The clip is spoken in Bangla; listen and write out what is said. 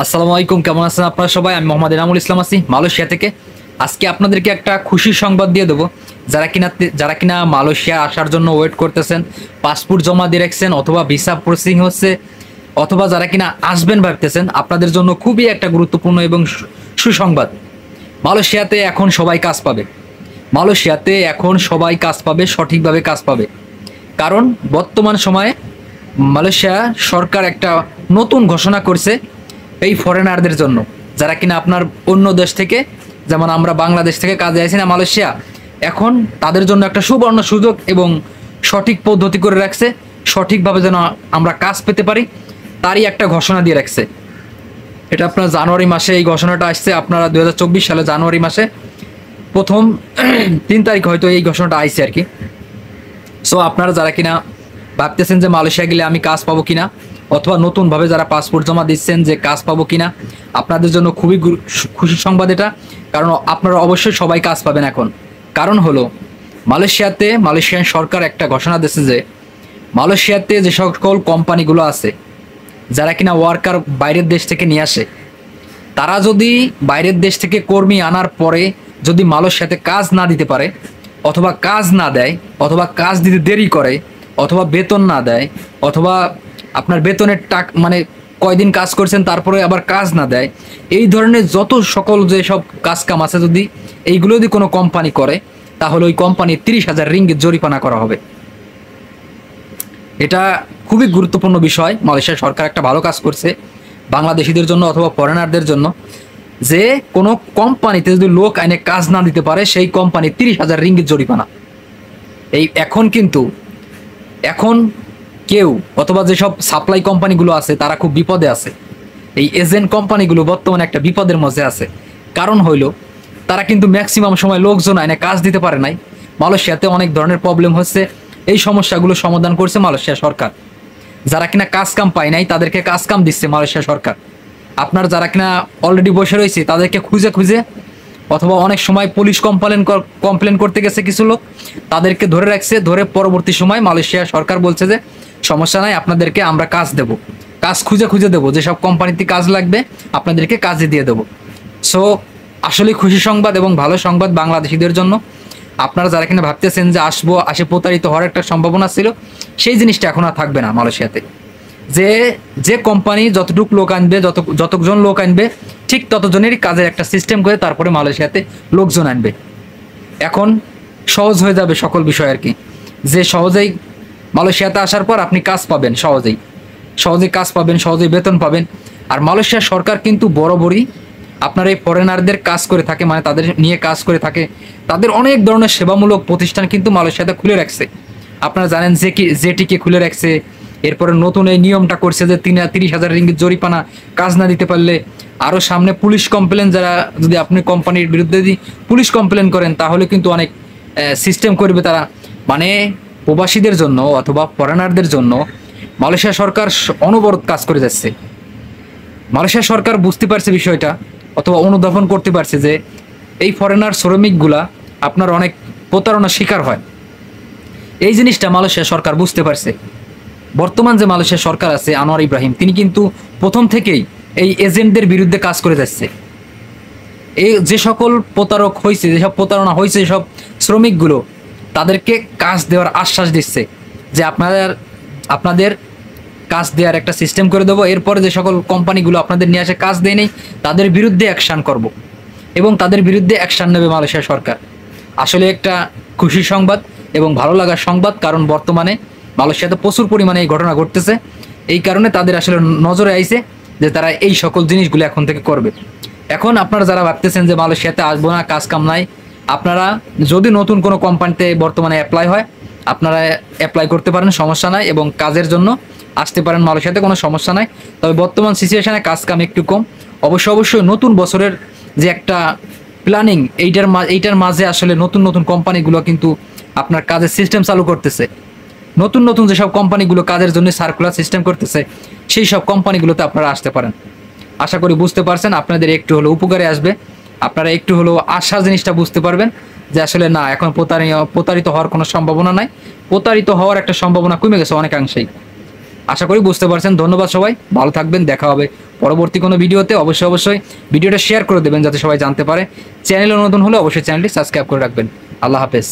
আসসালামু আলাইকুম, কেমন আছেন আপনারা সবাই? আমি মোহাম্মদ এনামুল ইসলাম আছি মালয়েশিয়া থেকে। আজকে আপনাদেরকে একটা খুশির সংবাদ দিয়ে দেবো। যারা কিনা মালয়েশিয়া আসার জন্য ওয়েট করতেছেন, পাসপোর্ট জমা দিয়ে রাখছেন, অথবা ভিসা প্রসেসিং হচ্ছে, অথবা যারা কিনা আসবেন ভাবতেছেন, আপনাদের জন্য খুবই একটা গুরুত্বপূর্ণ এবং সুসংবাদ। মালয়েশিয়াতে এখন সবাই কাজ পাবে। মালয়েশিয়াতে এখন সবাই কাজ পাবে, সঠিকভাবে কাজ পাবে। কারণ বর্তমান সময়ে মালয়েশিয়া সরকার একটা নতুন ঘোষণা করছে এই ফরেনারদের জন্য, যারা কিনা আপনার অন্য দেশ থেকে, যেমন আমরা বাংলাদেশ থেকে কাজে আছি না মালয়েশিয়া, এখন তাদের জন্য একটা সুবর্ণ সুযোগ এবং সঠিক পদ্ধতি করে রাখছে, সঠিকভাবে যেন আমরা কাজ পেতে পারি তারই একটা ঘোষণা দিয়ে রাখছে। এটা আপনার জানুয়ারি মাসে এই ঘোষণাটা আসছে, আপনারা 2024 সালে জানুয়ারি মাসে প্রথম 3 তারিখ হয়তো এই ঘোষণাটা আইছে আর কি। সো আপনারা যারা কিনা ভাবতেছেন যে মালয়েশিয়া গেলে আমি কাজ পাবো কিনা, অথবা নতুনভাবে যারা পাসপোর্ট জমা দিচ্ছেন যে কাজ পাবো কিনা, আপনাদের জন্য খুবই খুশির সংবাদ এটা। কারণ আপনারা অবশ্যই সবাই কাজ পাবেন এখন। কারণ হলো মালয়েশিয়ান সরকার একটা ঘোষণা দিয়েছে যে মালয়েশিয়াতে যে সকল কোম্পানিগুলো আছে, যারা কিনা ওয়ার্কার বাইরের দেশ থেকে নিয়ে আসে, তারা যদি বাইরের দেশ থেকে কর্মী আনার পরে যদি মালয়েশিয়াতে কাজ না দিতে পারে, অথবা কাজ না দেয়, অথবা কাজ দিতে দেরি করে, অথবা বেতন না দেয়, অথবা আপনার বেতনের টাকা মানে কয়দিন কাজ করছেন তারপরে আবার কাজ না দেয়, এই ধরনের যত সকল যে সব কাজ কাম আছে, যদি এইগুলো যদি কোনো কোম্পানি করে, তাহলে ওই কোম্পানি 30,000 রিঙ্গিত জরিমানা করা হবে। এটা খুবই গুরুত্বপূর্ণ বিষয়। মালয়েশিয়া সরকার একটা ভালো কাজ করছে বাংলাদেশিদের জন্য অথবা ফরেনারদের জন্য, যে কোনো কোম্পানিতে যদি লোক আইনে কাজ না দিতে পারে, সেই কোম্পানি 30,000 রিঙ্গিত জরিমানা। এখন কেউ অথবা যেসব সাপ্লাই কোম্পানিগুলো আছে তারা খুব বিপদে আছে। এই এজেন্ট কোম্পানিগুলো বর্তমানে একটা বিপদের মধ্যে আছে। কারণ হইল তারা কিন্তু ম্যাক্সিমাম সময় লোকজন আইনে কাজ দিতে পারে নাই। মালয়েশিয়াতে অনেক ধরনের প্রবলেম হচ্ছে, এই সমস্যাগুলো সমাধান করছে মালয়েশিয়া সরকার। যারা কিনা কাজ কাম পায় নাই তাদেরকে কাজ কাম দিচ্ছে মালয়েশিয়া সরকার। আপনার যারা কিনা অলরেডি বসে রয়েছে তাদেরকে খুঁজে খুঁজে, অথবা অনেক সময় পুলিশ কমপ্লেন করতে গেছে কিছু লোক, তাদেরকে ধরে রাখছে। ধরে পরবর্তী সময় মালয়েশিয়া সরকার বলছে যে সমস্যা নাই, আপনাদেরকে আমরা কাজ দেব, কাজ খুঁজে খুঁজে দেবো, যেসব কোম্পানিতে কাজ লাগবে আপনাদেরকে কাজে দিয়ে দেবো। সো আসলে খুশি সংবাদ এবং ভালো সংবাদ বাংলাদেশিদের জন্য। আপনারা যারা কিনা ভাবতেছেন যে আসে প্রতারিত হওয়ার একটা সম্ভাবনা ছিল, সেই জিনিসটা এখন আর থাকবে না মালয়েশিয়াতে। যে কোম্পানি যতটুকু লোক আনবে, যতজন লোক আনবে, ঠিক ততজনেরই কাজের একটা সিস্টেম করে তারপরে মালয়েশিয়াতে লোকজন আনবে। এখন সহজ হয়ে যাবে সকল বিষয় আর কি, যে সহজেই মালয়েশিয়াতে আসার পর আপনি কাজ পাবেন, সহজেই কাজ পাবেন, সহজেই বেতন পাবেন। আর মালয়েশিয়া সরকার কিন্তু বরাবরই আপনার এই ফরেনারদের কাজ করে থাকে, মানে তাদের নিয়ে কাজ করে থাকে। তাদের অনেক ধরনের সেবামূলক প্রতিষ্ঠান কিন্তু মালয়েশিয়াতে খুলে রাখছে। আপনারা জানেন জেটিকে খুলে রাখছে। এরপরে নতুন এই নিয়মটা করছে যে 30,000 রিঙ্গিত জরিমানা কাজ না দিতে পারলে। আরও সামনে পুলিশ কমপ্লেন, যারা যদি আপনি কোম্পানির বিরুদ্ধে যদি পুলিশ কমপ্লেন করেন তাহলে কিন্তু অনেক সিস্টেম করবে তারা। মানে প্রবাসীদের জন্য অথবা ফরেনারদের জন্য মালয়েশিয়া সরকার অনবরত কাজ করে যাচ্ছে। মালয়েশিয়া সরকার বুঝতে পারছে বিষয়টা, অথবা অনুধাবন করতে পারছে যে এই ফরেনার শ্রমিকগুলা আপনার অনেক প্রতারণার শিকার হয়। এই জিনিসটা মালয়েশিয়া সরকার বুঝতে পারছে। বর্তমান যে মালয়েশিয়া সরকার আছে, আনোয়ার ইব্রাহিম, তিনি কিন্তু প্রথম থেকেই এই এজেন্টদের বিরুদ্ধে কাজ করে যাচ্ছে। এই যে সকল প্রতারক হয়েছে, যেসব প্রতারণা হয়েছে, যেসব শ্রমিকগুলো, তাদেরকে কাজ দেওয়ার আশ্বাস দিচ্ছে যে আপনাদের কাজ দেওয়ার একটা সিস্টেম করে দেবো। এরপরে যে সকল কোম্পানিগুলো আপনাদের নিয়ে আসে কাজ দেয় নেই, তাদের বিরুদ্ধে অ্যাকশান করব, এবং তাদের বিরুদ্ধে অ্যাকশান নেবে মালয়েশিয়া সরকার। আসলে একটা খুশির সংবাদ এবং ভালো লাগার সংবাদ। কারণ বর্তমানে মালয়েশিয়াতে প্রচুর পরিমাণে এই ঘটনা ঘটতেছে, এই কারণে তাদের আসলে নজরে আইছে যে তারা এই সকল জিনিসগুলো এখন থেকে করবে। এখন আপনারা যারা ভাবতেছেন যে মালয়েশিয়াতে আসবো না, কাজ কাম নাই, আপনারা যদি নতুন কোনো কোম্পানিতে বর্তমানে অ্যাপ্লাই হয়, আপনারা অ্যাপ্লাই করতে পারেন, সমস্যা নাই, এবং কাজের জন্য আসতে পারেন মালয়েশিয়াতে, কোনো সমস্যা নাই। তবে বর্তমান সিচুয়েশানে কাজ কাম একটু কম। অবশ্যই নতুন বছরের যে একটা প্ল্যানিং, এইটার মাঝে আসলে নতুন কোম্পানিগুলো কিন্তু আপনার কাজের সিস্টেম চালু করতেছে। নতুন যেসব কোম্পানিগুলো কাজের জন্য সার্কুলার সিস্টেম করতেছে, সেই সব কোম্পানিগুলোতে আপনারা আসতে পারেন। আশা করি বুঝতে পারছেন, আপনাদের একটু হলেও উপকারে আসবে। আপনারা একটু হলেও আশা জিনিসটা বুঝতে পারবেন যে আসলে না, এখন প্রতারিত হওয়ার কোনো সম্ভাবনা নাই। প্রতারিত হওয়ার একটা সম্ভাবনা কমে গেছে অনেকাংশেই। আশা করি বুঝতে পারছেন। ধন্যবাদ সবাই, ভালো থাকবেন, দেখা হবে পরবর্তী কোনো ভিডিওতে। অবশ্যই ভিডিওটা শেয়ার করে দেবেন যাতে সবাই জানতে পারে। চ্যানেলে নতুন হলে অবশ্যই চ্যানেলটি সাবস্ক্রাইব করে রাখবেন। আল্লাহ হাফেজ।